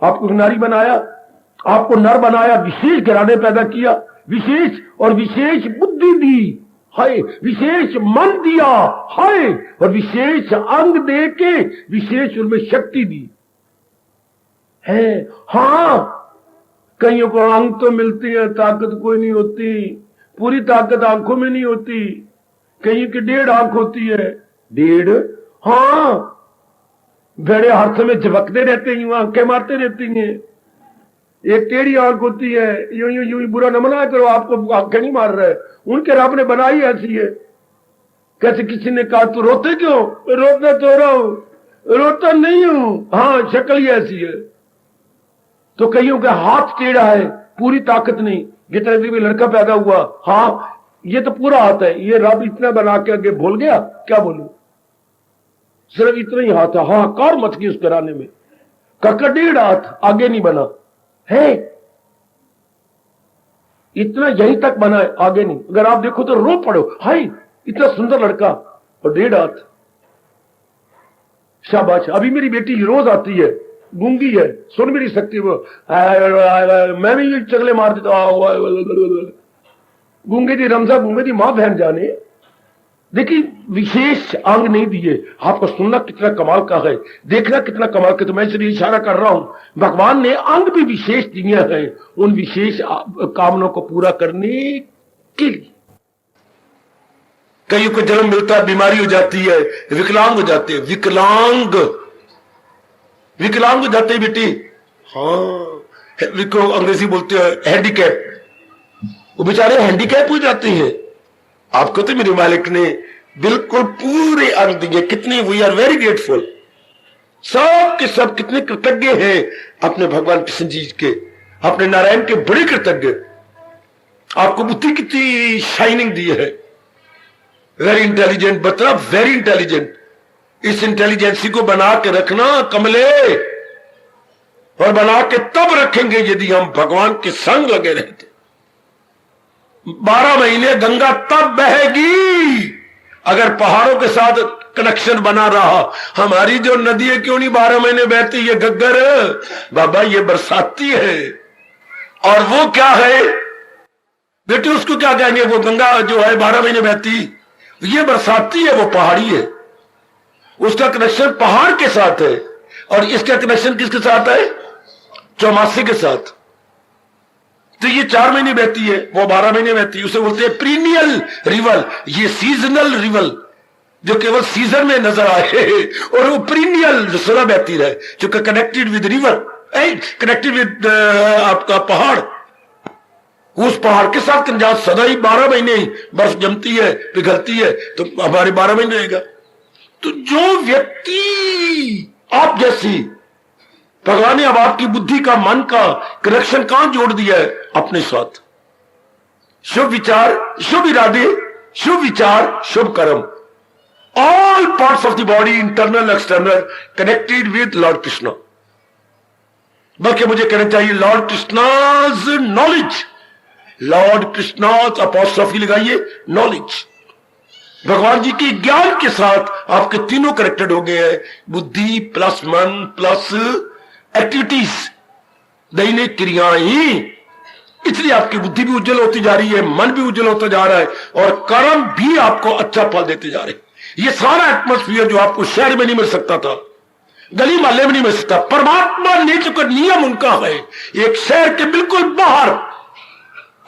आपको नारी बनाया, आपको नर बनाया, विशेष घराने पैदा किया, विशेष और विशेष बुद्धि दी, हाय, विशेष मन दिया, हाय, और विशेष अंग दे के विशेष उनमें शक्ति दी है। हाँ, कईयों को अंग तो मिलती है, ताकत कोई नहीं होती। पूरी ताकत आंखों में नहीं होती, कईयों की 1.5 आंख होती है। 1.5? हाँ, भेड़े हर समय झपकते रहते हैं, आंखें मारते रहती हैं। एक टेढ़ी आंख होती है। यूं यूं यूं बुरा न मना करो, आपको आंखें नहीं मार रहे, उनके रब ने बनाई ऐसी है। कैसे किसी ने कहा तू रोते क्यों? रोते तो रहो, रोता नहीं हूं, हाँ शक्ल ही ऐसी है। तो कईयों का हाथ टेढ़ा है, पूरी ताकत नहीं। जितने भी लड़का पैदा हुआ, हाँ ये तो पूरा हाथ है, ये रब इतना बना के आगे भूल गया, क्या बोलूं, सिर्फ इतना ही हाथ है। हाँ कार मत की उस कराने में, काका 1.5 हाथ आगे नहीं बना है, इतना यहीं तक बना है, आगे नहीं। अगर आप देखो तो रो पड़ो, हाय इतना सुंदर लड़का और 1.5 हाथ, शाबाश। अभी मेरी बेटी रोज आती है, गूंगी है, सुन भी नहीं सकती वो, मैं भी ये चगले मार देता, गूंगे दी रमजा, गूंगे दी मां बहन जाने। देखिए विशेष अंग नहीं दिए आपको, सुनना कितना कमाल का है, देखना कितना कमाल का। तो मैं इसलिए इशारा कर रहा हूं, भगवान ने अंग भी विशेष दिए हैं उन विशेष कामनों को पूरा करने के लिए। कईयों को जन्म मिलता है, बीमारी हो जाती है, विकलांग हो जाते हैं, विकलांग हो जाते हैं बेटी, हाँ विको अंग्रेजी बोलते हैं हैंडीकैप, वो बेचारे हैंडीकैप हो जाते हैं। आपको तो मेरे मालिक ने बिल्कुल पूरे अंग दिए, कितने वी आर वेरी ग्रेटफुल, सब के सब कितने कृतज्ञ हैं अपने भगवान कृष्ण जी के, अपने नारायण के बड़े कृतज्ञ। आपको बुद्धि कितनी शाइनिंग दी है, वेरी इंटेलिजेंट, बता वेरी इंटेलिजेंट। इस इंटेलिजेंसी को बना के रखना कमले, और बना के तब रखेंगे यदि हम भगवान के संग लगे रहते। 12 महीने गंगा तब बहेगी अगर पहाड़ों के साथ कनेक्शन बना रहा। हमारी जो नदी है क्यों नहीं 12 महीने बहती, ये गग्गर बाबा, ये बरसाती है। और वो क्या है बेटी, उसको क्या कहेंगे, वो गंगा जो है 12 महीने बहती, ये बरसाती है, वो पहाड़ी है। उसका कनेक्शन पहाड़ के साथ है, और इसका कनेक्शन किसके साथ है, चौमासे के साथ। तो ये 4 महीने बहती है, वो 12 महीने बहती है, उसे बोलते हैं प्रीनियल रिवर। ये सीजनल रिवर जो केवल सीजन में नजर आए, और वो प्रीनियल जो सदा बहती रहे, जो connected with river, connected with आपका पहाड़, उस पहाड़ के साथ कंजात सदा ही 12 महीने ही बर्फ जमती है, पिघलती है, तो हमारे 12 महीने रहेगा। तो जो व्यक्ति आप जैसी, भगवान ने अब आपकी बुद्धि का, मन का कनेक्शन कहां जोड़ दिया है, अपने साथ। शुभ विचार, शुभ इरादे, शुभ विचार, शुभ कर्म, all parts of the body, internal external, connected with Lord Krishna. बल्कि मुझे कहना चाहिए Lord Krishna's knowledge, Lord Krishna's apostrophe लगाइए, नॉलेज। भगवान जी के ज्ञान के साथ आपके तीनों कनेक्टेड हो गए हैं, बुद्धि प्लस मन प्लस एक्टिविटीज, दैनिक क्रियाएं। इसलिए आपकी बुद्धि भी उज्जवल होती जा रही है, मन भी उज्जवल होता जा रहा है, और कर्म भी आपको अच्छा फल देते जा रहे हैं। ये सारा एटमोस्फियर जो आपको शहर में नहीं मिल सकता था, गली मोहल्ले में नहीं मिल सकता, परमात्मा नेचर का नियम उनका है, एक शहर के बिल्कुल बाहर,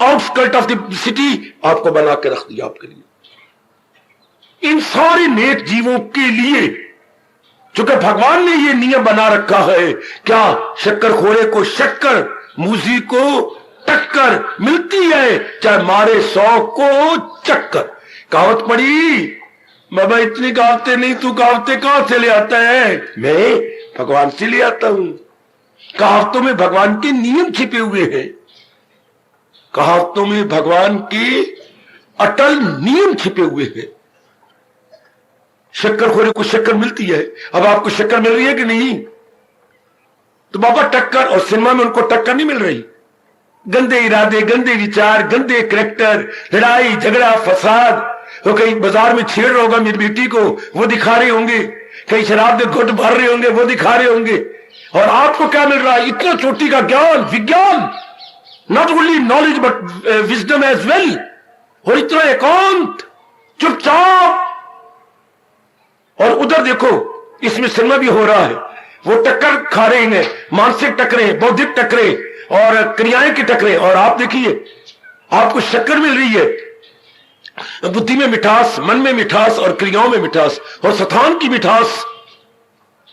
आउटस्कर्ट ऑफ द सिटी आपको बना के रख दिया आपके लिए, इन सारे नेक जीवों के लिए। चूंकि भगवान ने ये नियम बना रखा है, क्या शक्कर खोरे को शक्कर, मूजी को टक्कर मिलती है, चाहे मारे 100 को चक्कर। कहावत पड़ी, बाबा इतनी कहावतें नहीं, तू कहावतें कहां से ले आता है, मैं भगवान से ले आता हूं। कहावतों में भगवान के नियम छिपे हुए हैं, कहावतों में भगवान के अटल नियम छिपे हुए हैं। शक्कर खोरे को शक्कर मिलती है, अब आपको शक्कर मिल रही है कि नहीं, तो बाबा टक्कर, और सिनेमा में उनको टक्कर नहीं मिल रही। गंदे इरादे, गंदे विचार, गंदे करैक्टर, लड़ाई झगड़ा फसाद, वो कहीं बाजार में छेड़ रहा होगा मेरी बेटी को, वो दिखा रहे होंगे, कहीं शराब के घुट भर रहे होंगे, वो दिखा रहे होंगे। और आपको क्या मिल रहा है, इतना चोटी का ज्ञान, विज्ञान, not only knowledge but wisdom as well, और इतना एकांत, चुपचाप। और उधर देखो, इसमें सिनेमा भी हो रहा है, वो टक्कर खा रहे हैं, मानसिक टकरें, बौद्धिक टकरें और क्रियाएं की टकरें, और आप देखिए आपको शक्कर मिल रही है, बुद्धि में मिठास, मन में मिठास और क्रियाओं में मिठास और स्थान की मिठास।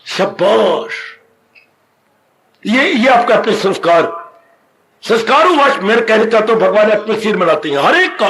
शाबाश, ये आपका अपने संस्कारों वश, मेरे कहने चाहता हूं भगवान एटमोस्फियर बनाते हैं हर एक का,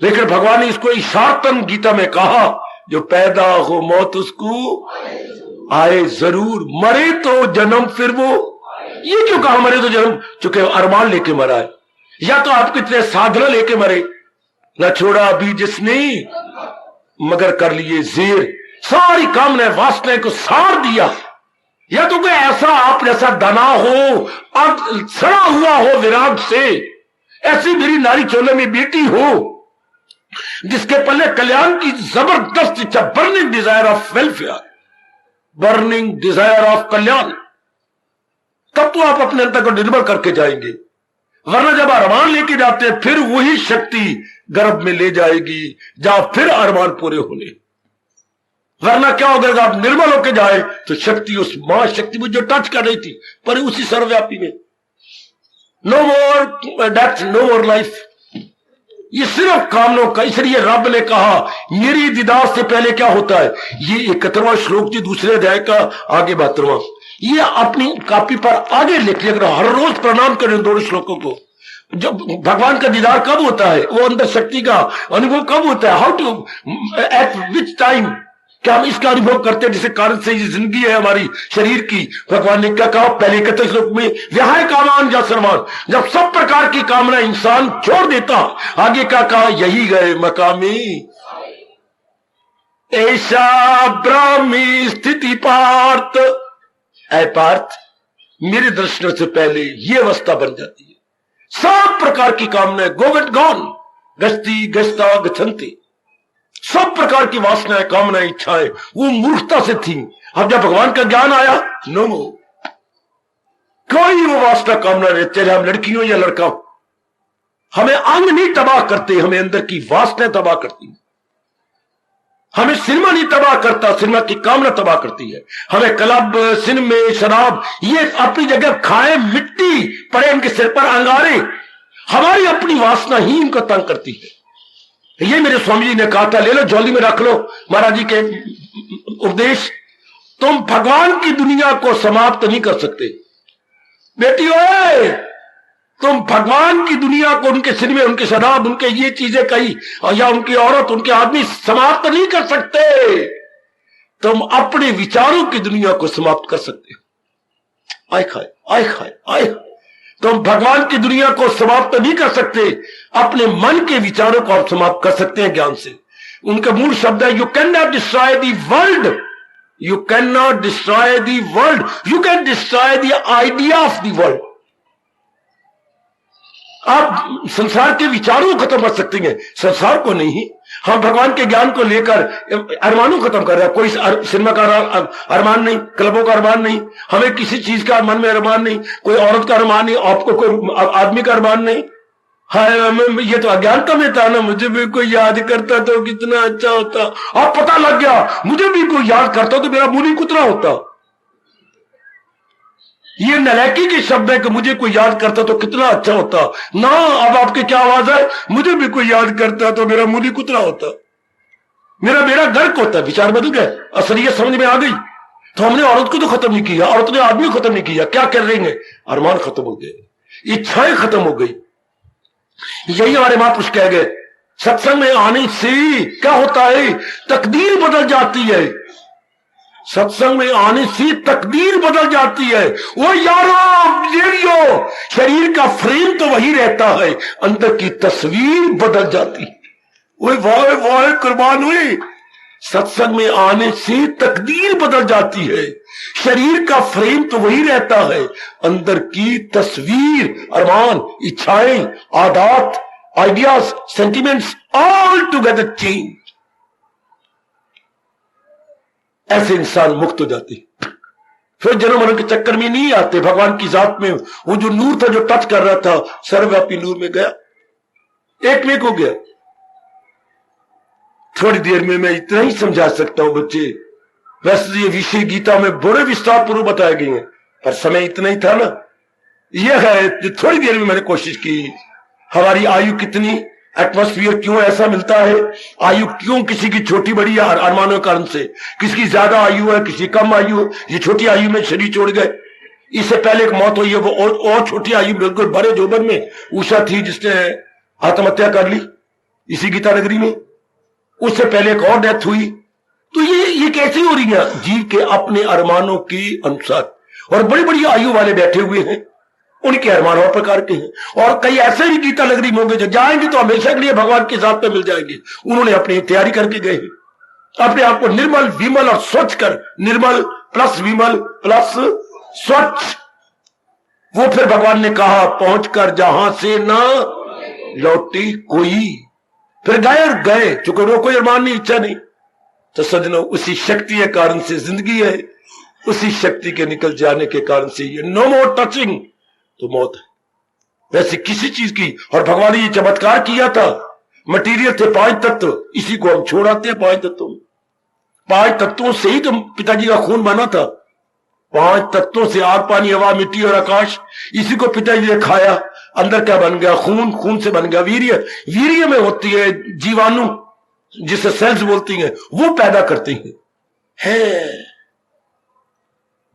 लेकिन भगवान ने इसको इशारतन गीता में कहा, जो पैदा हो मौत उसको आए जरूर, मरे तो जन्म फिर वो, ये क्यों कहा मरे तो जन्म? चूंकि अरमान लेके मरा है, या तो आप कितने साधना लेके मरे, न छोड़ा अभी जिसने मगर कर लिए जेर, सारी कामना वासना को साड़ दिया। या तो कोई ऐसा आप जैसा दना हो और सड़ा हुआ हो विराग से, ऐसी मेरी नारी चोले में बेटी हो जिसके पल्ले कल्याण की जबरदस्त इच्छा, burning desire of welfare, burning desire of कल्याण, तब तो आप अपने अंतर को निर्भर करके जाएंगे। वरना जब अरमान लेके जाते हैं फिर वही शक्ति गर्भ में ले जाएगी जहां फिर अरमान पूरे होने। वरना क्या होगा, आप निर्मल होकर जाए तो शक्ति उस मां शक्ति में जो टच कर रही थी पर उसी सर्वव्यापी में, नो मोर डेथ नो मोर लाइफ, ये सिर्फ कामनों का। इसलिए रब ने कहा मेरी दीदार से पहले क्या होता है, ये 71वां श्लोक जी दूसरे अध्याय का आगे 72वां, ये अपनी कॉपी पर आगे लिख लिया करो, हर रोज प्रणाम करें दोनों श्लोकों को। जब भगवान का दीदार कब होता है, वो अंदर शक्ति का अनुभव कब होता है, how to at which time, क्या हम इसका अनुभव करते हैं जिसके कारण से ये जिंदगी है हमारी शरीर की। भगवान ने क्या कहा पहले 31 श्लोक में, व्याह कामान जा सर्वान, जब सब प्रकार की कामना इंसान छोड़ देता, आगे क्या कहा, यही गए मकामी ऐसा ब्राह्मी स्थिति पार्थ, ऐ पार्थ मेरे दर्शन से पहले ये अवस्था बन जाती है। सब प्रकार की कामनाएं गोविंद गौन गस्ती गस्ता गच्छन्ति, सब प्रकार की वासनाएं कामनाएं इच्छाएं वो मूर्खता से थी। अब जब भगवान का ज्ञान आया, नो कोई वो वासना कामना नहीं, चाहे हम लड़की हो या लड़का हो, हमें अंग नहीं तबाह करते, हमें अंदर की वासनाएं तबाह करती। हमें सिनेमा नहीं तबाह करता, सिनेमा की कामना तबाह करती है। हमें क्लब सिनेमे शराब ये अपनी जगह खाए, मिट्टी पड़े उनके सिर पर अंगारे, हमारी अपनी वासना ही उनको तंग करती है। ये मेरे स्वामी जी ने कहा था, ले लो झोली में रख लो महाराज जी के उपदेश, तुम भगवान की दुनिया को समाप्त नहीं कर सकते बेटी, ओए तुम भगवान की दुनिया को, उनके सिनेमे उनके शराब उनके ये चीजें कही या उनकी औरत उनके आदमी समाप्त नहीं कर सकते, तुम अपने विचारों की दुनिया को समाप्त कर सकते हो। आय खाए आय खाए आय, तुम भगवान की दुनिया को समाप्त नहीं कर सकते, अपने मन के विचारों को आप समाप्त कर सकते हैं ज्ञान से। उनका मूल शब्द है, you can not destroy the world, you can not destroy the world, you can destroy the idea of the world. आप संसार के विचारों को खत्म कर सकते हैं, संसार को नहीं। हम भगवान के ज्ञान को लेकर अरमानों खत्म कर रहे हैं। कोई सिनेमा का अरमान नहीं, क्लबों का अरमान नहीं, हमें किसी चीज का मन में अरमान नहीं, कोई औरत का अरमान नहीं, आपको कोई आदमी का अरमान नहीं। हाय ये तो अज्ञानता में था ना, मुझे भी कोई याद करता तो कितना अच्छा होता। अब पता लग गया, मुझे भी कोई याद करता तो मेरा मुंह नहीं कुतरा होता। ये नलायकी के शब्द है कि मुझे कोई याद करता तो कितना अच्छा होता ना। अब आपकी क्या आवाज है, मुझे भी कोई याद करता तो मेरा मुंह नहीं कुतरा होता, मेरा बेड़ा गर्क होता। विचार बदल गए, असलियत समझ में आ गई। तो हमने औरत को तो खत्म नहीं किया, औरत ने आदमी को खत्म नहीं किया, क्या कर रही है, अरमान खत्म हो गए, इच्छाएं खत्म हो गई। यही हमारे महापुरुष कह गए, सत्संग में आने से क्या होता है, तकदीर बदल जाती है। सत्संग में आने से तकदीर बदल जाती है। वो यारो शरीर का फ्रेम तो वही रहता है, अंदर की तस्वीर बदल जाती है। वो वाह वाह कुर्बान हुए, सत्संग में आने से तकदीर बदल जाती है। शरीर का फ्रेम तो वही रहता है, अंदर की तस्वीर, अरमान, इच्छाएं, आदत, ideas, sentiments all together change. ऐसे इंसान मुक्त हो जाते, फिर जन्म मरण के चक्कर में नहीं आते। भगवान की जात में वो जो नूर था, जो टच कर रहा था, सर्वव्यापी नूर में गया, एक में हो गया। थोड़ी देर में मैं इतना ही समझा सकता हूं बच्चे, वैसे ये विषय गीता में बड़े विस्तार पूर्वक बताए गए हैं, पर समय इतना ही था ना। यह है जो थोड़ी देर में मैंने कोशिश की। हमारी आयु कितनी, एटमॉस्फेयर क्यों ऐसा मिलता है, आयु क्यों किसी की छोटी बड़ी है अरमानों के कारण से, किसी की ज्यादा आयु है, किसी कम आयु। ये छोटी आयु में शरीर छोड़ गए, इससे पहले एक मौत हुई है, वो और छोटी आयु बिल्कुल बड़े जोबन में उषा थी जिसने आत्महत्या कर ली। इसी गीता नगरी में। उससे पहले एक और डेथ हुई। तो ये कैसी हो रही है? जीव के अपने अरमानों के अनुसार। और बड़ी बड़ी आयु वाले बैठे हुए हैं, उनके अरमान और प्रकार के हैं। और कई ऐसे भी गीता नगरी में होंगे जो जाएंगे तो हमेशा के लिए भगवान के साथ में मिल जाएंगे। उन्होंने अपनी तैयारी करके गए, अपने आप को निर्मल विमल और स्वच्छ कर, निर्मल प्लस विमल प्लस स्वच्छ। वो फिर भगवान ने कहा पहुंचकर जहां से ना लौटी कोई, फिर गए और गए, चूंकि उनको कोई अरमान नहीं, इच्छा नहीं। तो सज्जनों, उसी शक्ति के कारण से जिंदगी है, उसी शक्ति के निकल जाने के कारण से ये नो मोर टचिंग तो मौत है। वैसे किसी चीज की, और भगवान ने ये चमत्कार किया था। मटीरियल थे 5 तत्व, इसी को हम छोड़ाते हैं 5 तत्वों में। 5 तत्वों से ही तो पिताजी का खून बना था। 5 तत्वों से, आग पानी हवा मिट्टी और आकाश, इसी को पिताजी ने खाया। अंदर क्या बन गया? खून। खून से बन गया वीर्य। वीर्य में होती है जीवाणु, जिसे सेल्स बोलती हैं, वो पैदा करती है।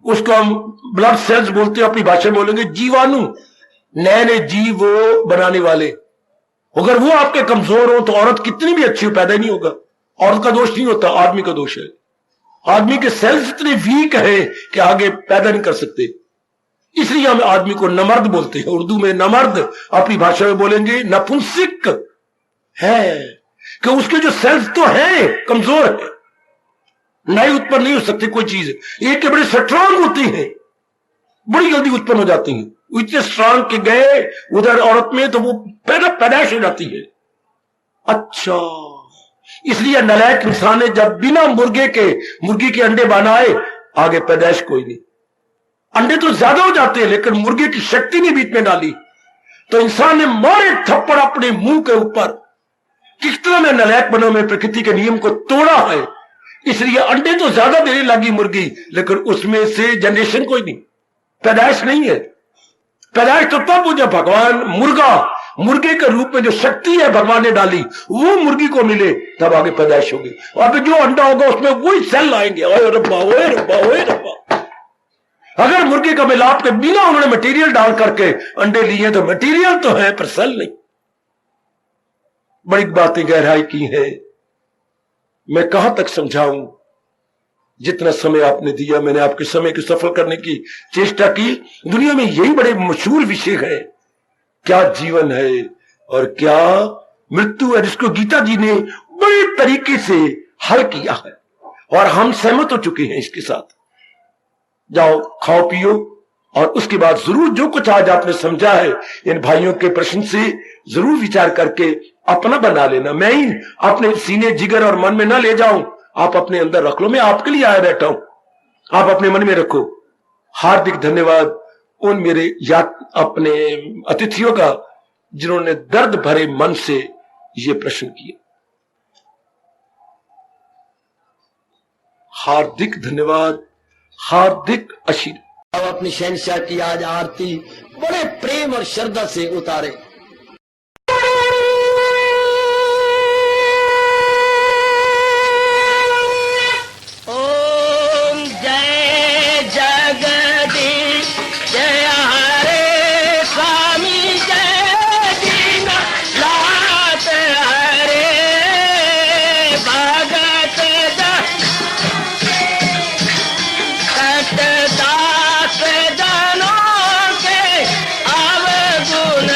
उसको हम ब्लड सेल्स बोलते हैं, अपनी भाषा में बोलेंगे जीवाणु, नए नए जीव वो बनाने वाले। अगर वो आपके कमजोर हो तो औरत कितनी भी अच्छी हो, पैदा ही नहीं होगा। औरत का दोष नहीं होता, आदमी का दोष है। आदमी के सेल्स इतने वीक है कि आगे पैदा नहीं कर सकते। इसलिए हम आदमी को नमर्द बोलते हैं। उर्दू में नमर्द, अपनी भाषा में बोलेंगे नपुंसक है, कि उसके जो सेल्स तो है कमजोर है, नई उत्पन्न नहीं हो सकती कोई चीज। एक के बड़े स्ट्रांग होती है, बड़ी जल्दी उत्पन्न हो जाती है। इतने स्ट्रांग के गए उधर औरत में तो वो पैदाइश हो जाती है। अच्छा, इसलिए नालायक इंसान ने जब बिना मुर्गी के अंडे बनाए, आगे पैदाइश कोई नहीं। अंडे तो ज्यादा हो जाते हैं, लेकिन मुर्गे की शक्ति नहीं बीच में डाली। तो इंसान ने मारे थप्पड़ अपने मुंह के ऊपर। कितना मैं नालायक बना, मैं प्रकृति के नियम को तोड़ा है। इसलिए अंडे तो ज्यादा देने लगी मुर्गी, लेकिन उसमें से जनरेशन कोई नहीं, पैदाइश नहीं है। पैदाइश तो तब हो जब भगवान मुर्गे के रूप में जो शक्ति है भगवान ने डाली, वो मुर्गी को मिले, तब आगे पैदाइश होगी। और फिर जो अंडा होगा उसमें वही सेल आएंगे। ओए रब्बा, ओए रब्बा, ओए रब्बा। अगर मुर्गे का मिलाप के बिना उन्होंने मटेरियल डाल करके अंडे लिए, तो मटेरियल तो है पर सेल नहीं। बड़ी बातें गहराई की है, मैं कहां तक समझाऊं। जितना समय आपने दिया, मैंने आपके समय को सफल करने की चेष्टा की। दुनिया में यही बड़े मशहूर विषय है, क्या जीवन है और क्या मृत्यु है, जिसको गीता जी ने बड़े तरीके से हल किया है और हम सहमत हो चुके हैं इसके साथ। जाओ, खाओ पियो, और उसके बाद जरूर जो कुछ आज आपने समझा है इन भाइयों के प्रश्न से जरूर विचार करके अपना बना लेना। मैं ही अपने सीने जिगर और मन में ना ले जाऊं, आप अपने अंदर रख लो। मैं आपके लिए आया बैठा हूं, आप अपने मन में रखो। हार्दिक धन्यवाद उन मेरे अपने अतिथियों का जिन्होंने दर्द भरे मन से ये प्रश्न किए। हार्दिक धन्यवाद, हार्दिक आशीर्वाद। अब अपनी शहंशाह की आज आरती बड़े प्रेम और श्रद्धा से उतारे। ओम जय जगदीश जय हरे स्वामी जय दीना लात हरे भगत दास जनों के अवगुण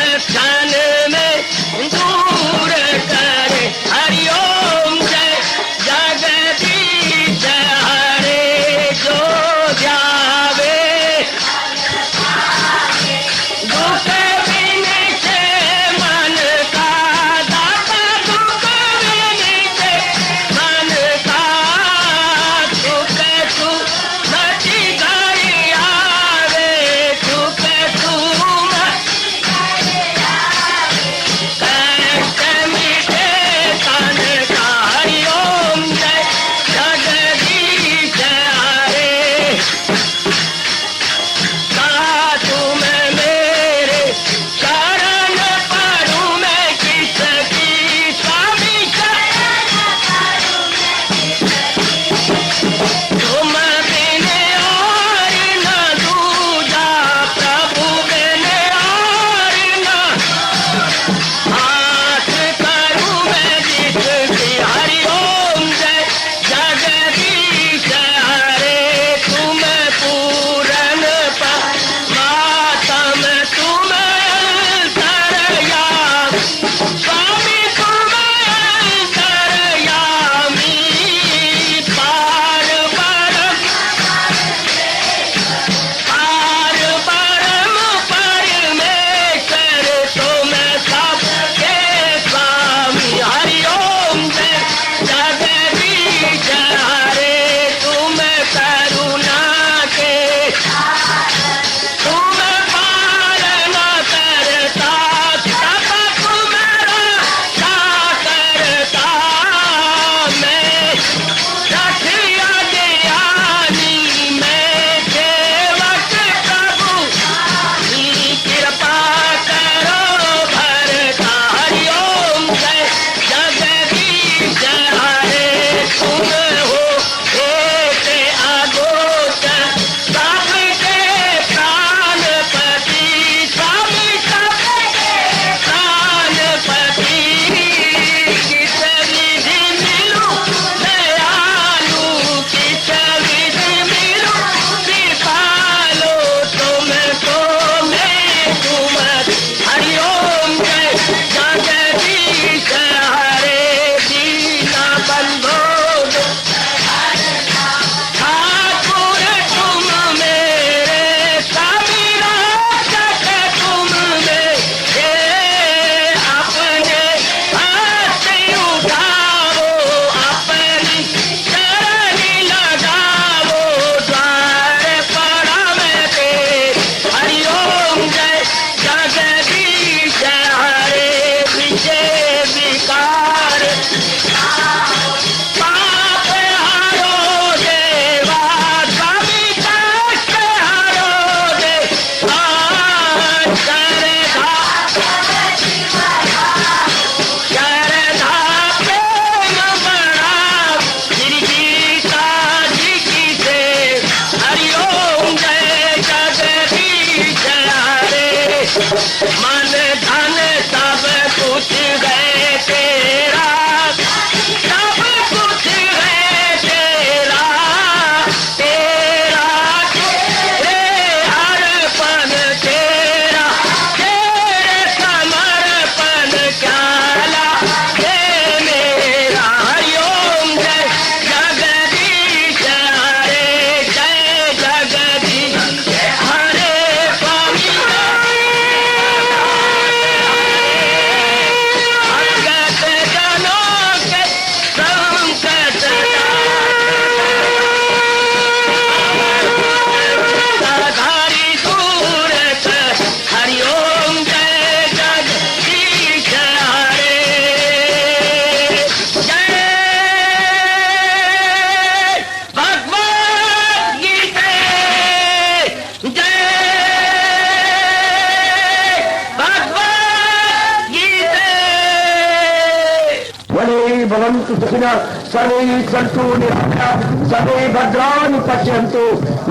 सर्वे भवन्तु सुखिनः, सर्वे सन्तु निरामयाः, सर्वे भद्राणि पश्यन्तु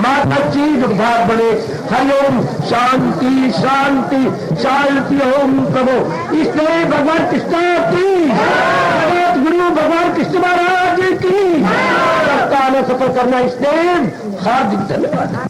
मा कश्चित् दुःखभाग् भवेत्। हरि ओम शांति शांति शांति। ओम प्रभु इसलिए भगवान कृष्ण की जगत गुरु भगवान कृष्ण महाराज की सप्ताह में सफल करना इसलिए हार्दिक धन्यवाद।